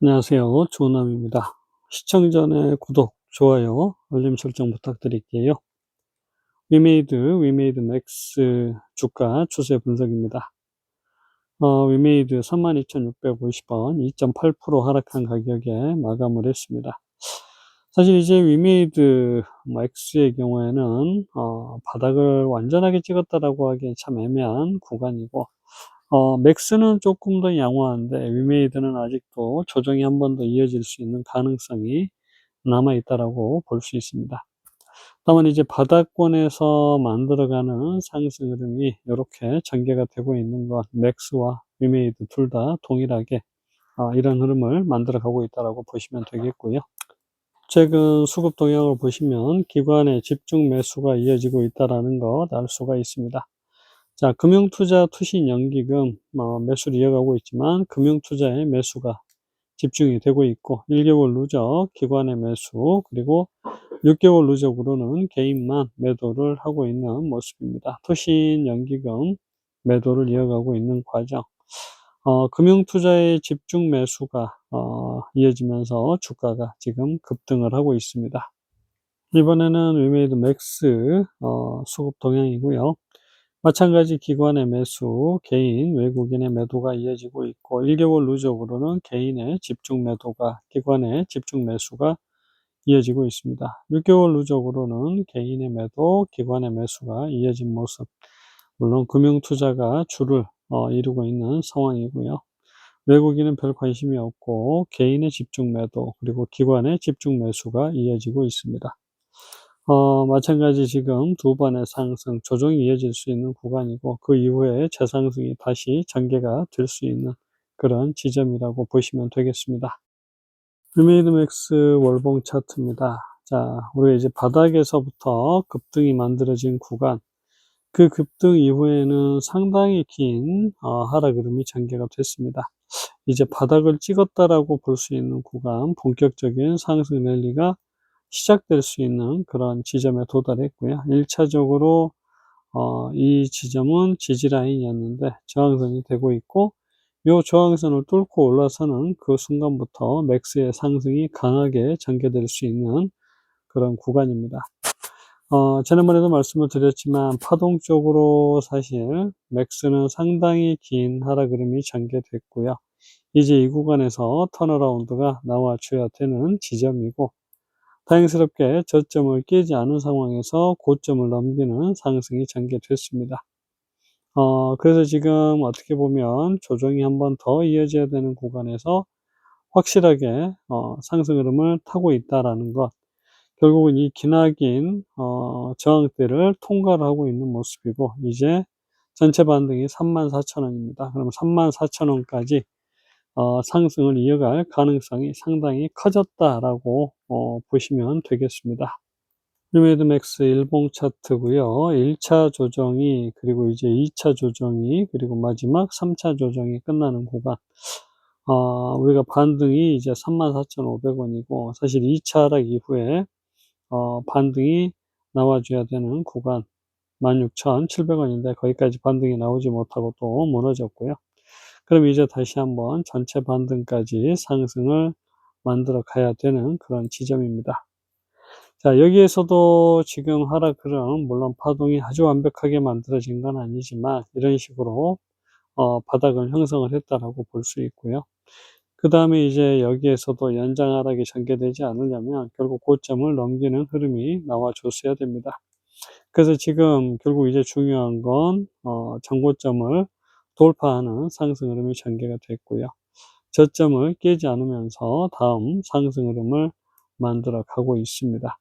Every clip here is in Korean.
안녕하세요. 조남입니다. 시청 전에 구독, 좋아요, 알림 설정 부탁드릴게요. 위메이드 맥스 주가 추세 분석입니다. 위메이드 32,650원, 2.8% 하락한 가격에 마감을 했습니다. 사실 이제 위메이드 맥스의 경우에는 바닥을 완전하게 찍었다라고 하기엔 참 애매한 구간이고, 맥스는 조금 더 양호한데 위메이드는 아직도 조정이 한 번 더 이어질 수 있는 가능성이 남아 있다라고 볼 수 있습니다. 다만 이제 바닥권에서 만들어가는 상승 흐름이 이렇게 전개가 되고 있는 것, 맥스와 위메이드 둘 다 동일하게 이런 흐름을 만들어 가고 있다라고 보시면 되겠고요. 최근 수급 동향을 보시면 기관의 집중 매수가 이어지고 있다라는 것 알 수가 있습니다. 자, 금융투자 투신연기금 매수를 이어가고 있지만 금융투자의 매수가 집중이 되고 있고, 1개월 누적 기관의 매수, 그리고 6개월 누적으로는 개인만 매도를 하고 있는 모습입니다. 투신연기금 매도를 이어가고 있는 과정. 금융투자의 집중 매수가 이어지면서 주가가 지금 급등을 하고 있습니다. 이번에는 위메이드 맥스 수급 동향이고요. 마찬가지 기관의 매수, 개인, 외국인의 매도가 이어지고 있고, 1개월 누적으로는 개인의 집중 매도가, 기관의 집중 매수가 이어지고 있습니다. 6개월 누적으로는 개인의 매도, 기관의 매수가 이어진 모습. 물론 금융투자가 주를 이루고 있는 상황이고요. 외국인은 별 관심이 없고 개인의 집중 매도, 그리고 기관의 집중 매수가 이어지고 있습니다. 마찬가지 지금 두 번의 상승, 조정이 이어질 수 있는 구간이고, 그 이후에 재상승이 다시 전개가 될 수 있는 그런 지점이라고 보시면 되겠습니다. 위메이드 맥스 월봉 차트입니다. 자, 우리가 이제 바닥에서부터 급등이 만들어진 구간, 그 급등 이후에는 상당히 긴 하락 흐름이 전개가 됐습니다. 이제 바닥을 찍었다라고 볼 수 있는 구간, 본격적인 상승 랠리가 시작될 수 있는 그런 지점에 도달했고요. 1차적으로 이 지점은 지지라인이었는데 저항선이 되고 있고, 이 저항선을 뚫고 올라서는 그 순간부터 맥스의 상승이 강하게 전개될 수 있는 그런 구간입니다. 지난번에도 말씀을 드렸지만 파동적으로 사실 맥스는 상당히 긴 하락 흐름이 전개됐고요. 이제 이 구간에서 턴어라운드가 나와줘야 되는 지점이고, 다행스럽게 저점을 깨지 않은 상황에서 고점을 넘기는 상승이 전개됐습니다. 그래서 지금 어떻게 보면 조정이 한 번 더 이어져야 되는 구간에서 확실하게 상승 흐름을 타고 있다라는 것, 결국은 이 기나긴 저항대를 통과를 하고 있는 모습이고, 이제 전체 반등이 34,000원입니다. 그럼 34,000원까지 상승을 이어갈 가능성이 상당히 커졌다라고 보시면 되겠습니다. 위메이드 맥스 일봉 차트고요. 1차 조정이, 그리고 이제 2차 조정이, 그리고 마지막 3차 조정이 끝나는 구간. 우리가 반등이 이제 34,500원이고, 사실 2차 하락 이후에 반등이 나와줘야 되는 구간 16,700원인데 거기까지 반등이 나오지 못하고 또 무너졌고요. 그럼 이제 다시 한번 전체 반등까지 상승을 만들어 가야 되는 그런 지점입니다. 자, 여기에서도 지금 하락 흐름, 물론 파동이 아주 완벽하게 만들어진 건 아니지만 이런 식으로 바닥을 형성을 했다라고 볼 수 있고요. 그 다음에 이제 여기에서도 연장 하락이 전개되지 않으려면 결국 고점을 넘기는 흐름이 나와줬어야 됩니다. 그래서 지금 결국 이제 중요한 건 전고점을 돌파하는 상승 흐름이 전개가 됐고요. 저점을 깨지 않으면서 다음 상승 흐름을 만들어 가고 있습니다.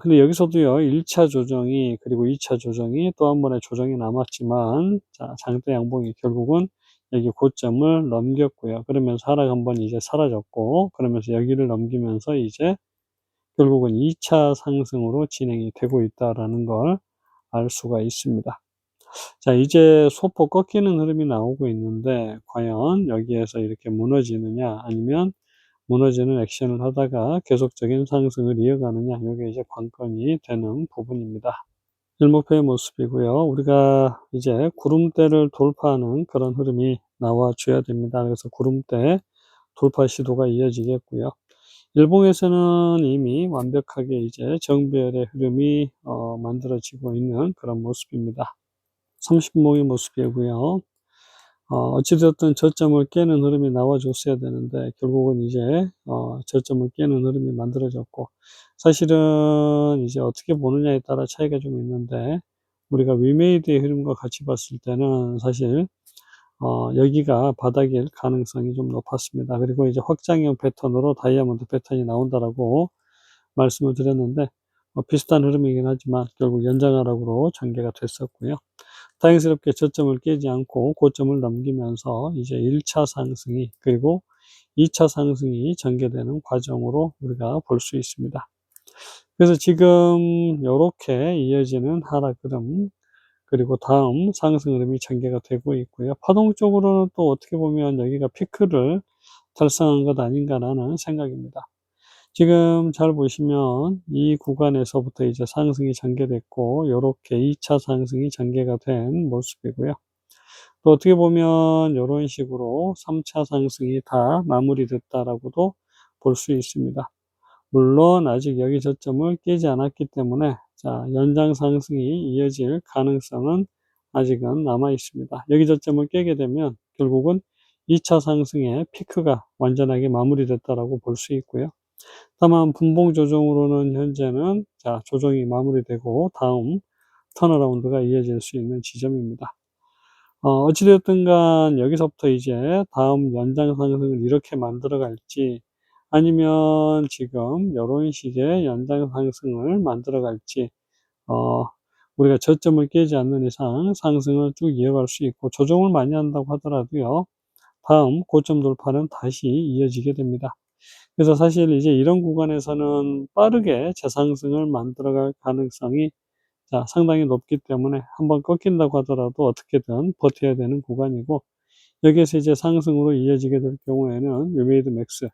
근데 여기서도요, 1차 조정이, 그리고 2차 조정이 또 한 번의 조정이 남았지만, 자, 장대 양봉이 결국은 여기 고점을 넘겼고요. 그러면서 하락 한 번 이제 사라졌고, 그러면서 여기를 넘기면서 이제 결국은 2차 상승으로 진행이 되고 있다라는 걸 알 수가 있습니다. 자, 이제 소폭 꺾이는 흐름이 나오고 있는데, 과연 여기에서 이렇게 무너지느냐, 아니면 무너지는 액션을 하다가 계속적인 상승을 이어가느냐, 이게 이제 관건이 되는 부분입니다. 일목표의 모습이고요. 우리가 이제 구름대를 돌파하는 그런 흐름이 나와줘야 됩니다. 그래서 구름대 돌파 시도가 이어지겠고요. 일봉에서는 이미 완벽하게 이제 정배열의 흐름이 만들어지고 있는 그런 모습입니다. 30봉의 모습이고요. 어찌되었든 저점을 깨는 흐름이 나와줬어야 되는데 결국은 이제 저점을 깨는 흐름이 만들어졌고, 사실은 이제 어떻게 보느냐에 따라 차이가 좀 있는데, 우리가 위메이드의 흐름과 같이 봤을 때는 사실 여기가 바닥일 가능성이 좀 높았습니다. 그리고 이제 확장형 패턴으로 다이아몬드 패턴이 나온다라고 말씀을 드렸는데, 비슷한 흐름이긴 하지만 결국 연장하락으로 전개가 됐었고요. 다행스럽게 저점을 깨지 않고 고점을 넘기면서 이제 1차 상승이, 그리고 2차 상승이 전개되는 과정으로 우리가 볼 수 있습니다. 그래서 지금 요렇게 이어지는 하락 흐름, 그리고 다음 상승 흐름이 전개가 되고 있고요. 파동적으로는 또 어떻게 보면 여기가 피크를 달성한 것 아닌가라는 생각입니다. 지금 잘 보시면 이 구간에서부터 이제 상승이 전개됐고, 요렇게 2차 상승이 전개가 된 모습이고요. 또 어떻게 보면 요런 식으로 3차 상승이 다 마무리됐다라고도 볼 수 있습니다. 물론 아직 여기 저점을 깨지 않았기 때문에 연장 상승이 이어질 가능성은 아직은 남아 있습니다. 여기 저점을 깨게 되면 결국은 2차 상승의 피크가 완전하게 마무리됐다라고 볼 수 있고요. 다만 분봉 조정으로는 현재는 조정이 마무리되고 다음 턴어라운드가 이어질 수 있는 지점입니다. 어찌되었든 간 여기서부터 이제 다음 연장 상승을 이렇게 만들어 갈지, 아니면 지금 요런 식의 연장 상승을 만들어 갈지, 어, 우리가 저점을 깨지 않는 이상 상승을 쭉 이어갈 수 있고, 조정을 많이 한다고 하더라도요, 다음 고점 돌파는 다시 이어지게 됩니다. 그래서 사실 이제 이런 구간에서는 빠르게 재상승을 만들어갈 가능성이 상당히 높기 때문에 한번 꺾인다고 하더라도 어떻게든 버텨야 되는 구간이고, 여기에서 이제 상승으로 이어지게 될 경우에는 위메이드 맥스,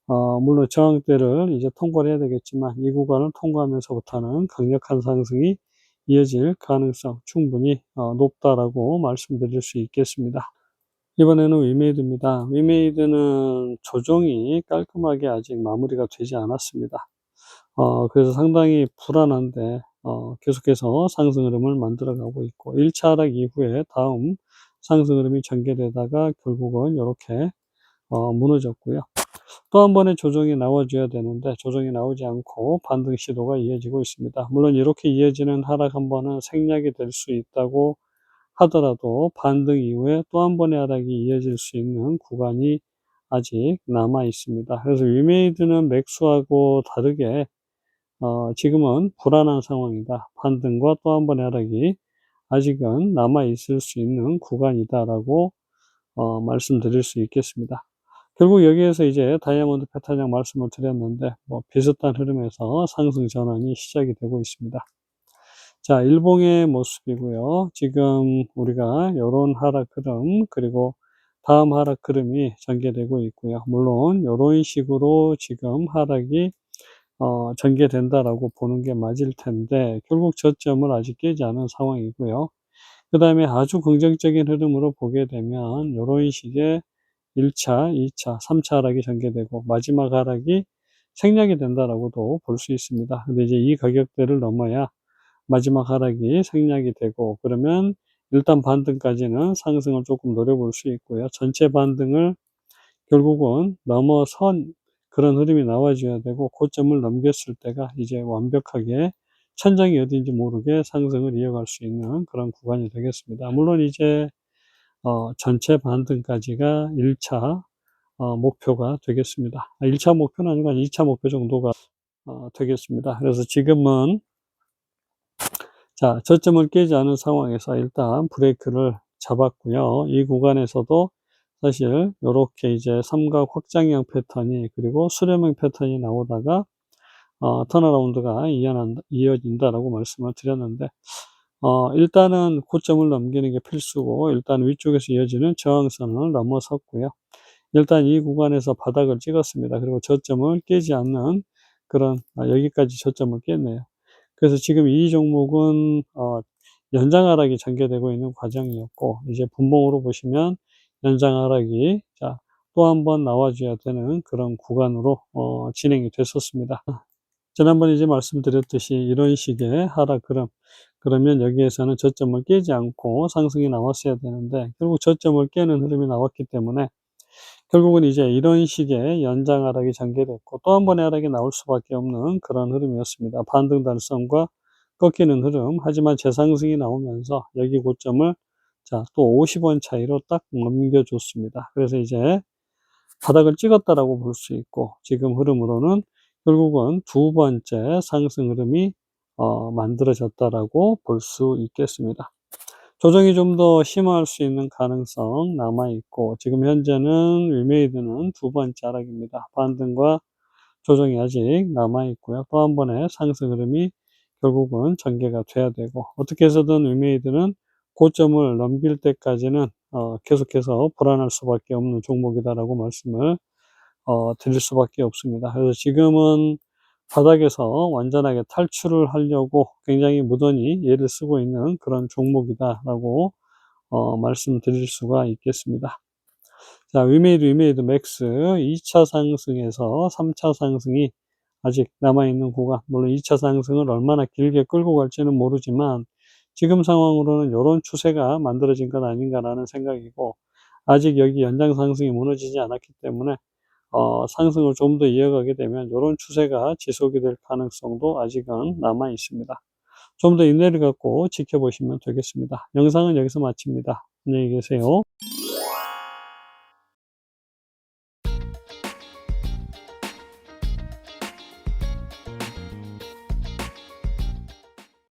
물론 저항대를 이제 통과를 해야 되겠지만 이 구간을 통과하면서부터는 강력한 상승이 이어질 가능성 충분히 높다라고 말씀드릴 수 있겠습니다. 이번에는 위메이드입니다. 위메이드는 조정이 깔끔하게 아직 마무리가 되지 않았습니다. 그래서 상당히 불안한데, 계속해서 상승 흐름을 만들어 가고 있고, 1차 하락 이후에 다음 상승 흐름이 전개되다가 결국은 이렇게 무너졌고요. 또 한 번의 조정이 나와줘야 되는데 조정이 나오지 않고 반등 시도가 이어지고 있습니다. 물론 이렇게 이어지는 하락 한 번은 생략이 될 수 있다고 하더라도 반등 이후에 또 한 번의 하락이 이어질 수 있는 구간이 아직 남아 있습니다. 그래서 위메이드는 맥수하고 다르게 지금은 불안한 상황이다. 반등과 또 한 번의 하락이 아직은 남아 있을 수 있는 구간이다라고 말씀드릴 수 있겠습니다. 결국 여기에서 이제 다이아몬드 패턴형 말씀을 드렸는데, 비슷한 흐름에서 상승 전환이 시작이 되고 있습니다. 일봉의 모습이고요. 지금 우리가 요런 하락 흐름, 그리고 다음 하락 흐름이 전개되고 있고요. 물론 요런 식으로 지금 하락이 전개된다라고 보는 게 맞을 텐데, 결국 저점을 아직 깨지 않은 상황이고요. 그 다음에 아주 긍정적인 흐름으로 보게 되면 요런 식의 1차, 2차, 3차 하락이 전개되고 마지막 하락이 생략이 된다라고도 볼 수 있습니다. 근데 이제 이 가격대를 넘어야 마지막 하락이 생략이 되고, 그러면 일단 반등까지는 상승을 조금 노려볼 수 있고요. 전체 반등을 결국은 넘어선 그런 흐름이 나와줘야 되고, 고점을 넘겼을 때가 이제 완벽하게 천장이 어딘지 모르게 상승을 이어갈 수 있는 그런 구간이 되겠습니다. 물론 이제 전체 반등까지가 1차 목표가 되겠습니다. 1차 목표는 아니고 2차 목표 정도가 되겠습니다. 그래서 지금은 저점을 깨지 않은 상황에서 일단 브레이크를 잡았고요. 이 구간에서도 사실 요렇게 이제 삼각 확장형 패턴이, 그리고 수렴형 패턴이 나오다가 턴어라운드가 이어진다라고 말씀을 드렸는데, 일단은 고점을 넘기는 게 필수고, 일단 위쪽에서 이어지는 저항선을 넘어섰고요. 일단 이 구간에서 바닥을 찍었습니다. 그리고 저점을 깨지 않는 그런, 여기까지 저점을 깼네요. 그래서 지금 이 종목은 연장 하락이 전개되고 있는 과정이었고, 이제 분봉으로 보시면 연장 하락이 또 한 번 나와줘야 되는 그런 구간으로 진행이 됐었습니다. 지난번에 이제 말씀드렸듯이 이런 식의 하락 흐름, 그러면 여기에서는 저점을 깨지 않고 상승이 나왔어야 되는데 결국 저점을 깨는 흐름이 나왔기 때문에 결국은 이제 이런 식의 연장 하락이 전개됐고 또 한 번의 하락이 나올 수밖에 없는 그런 흐름이었습니다. 반등 달성과 꺾이는 흐름. 하지만 재상승이 나오면서 여기 고점을 또 50원 차이로 딱 넘겨줬습니다. 그래서 이제 바닥을 찍었다라고 볼 수 있고 지금 흐름으로는 결국은 두 번째 상승 흐름이 만들어졌다라고 볼 수 있겠습니다. 조정이 좀 더 심화할 수 있는 가능성 남아 있고 지금 현재는 위메이드는 두 번째 하락입니다. 반등과 조정이 아직 남아 있고요. 또 한 번의 상승 흐름이 결국은 전개가 돼야 되고 어떻게 해서든 위메이드는 고점을 넘길 때까지는 계속해서 불안할 수밖에 없는 종목이다라고 말씀을 드릴 수밖에 없습니다. 그래서 지금은 바닥에서 완전하게 탈출을 하려고 굉장히 무던히 애를 쓰고 있는 그런 종목이다라고 말씀드릴 수가 있겠습니다. 자, 위메이드 맥스 2차 상승에서 3차 상승이 아직 남아있는 구간, 물론 2차 상승을 얼마나 길게 끌고 갈지는 모르지만 지금 상황으로는 이런 추세가 만들어진 것 아닌가라는 생각이고 아직 여기 연장 상승이 무너지지 않았기 때문에 상승을 좀 더 이어가게 되면 이런 추세가 지속이 될 가능성도 아직은 남아 있습니다. 좀 더 인내를 갖고 지켜보시면 되겠습니다. 영상은 여기서 마칩니다. 안녕히 계세요.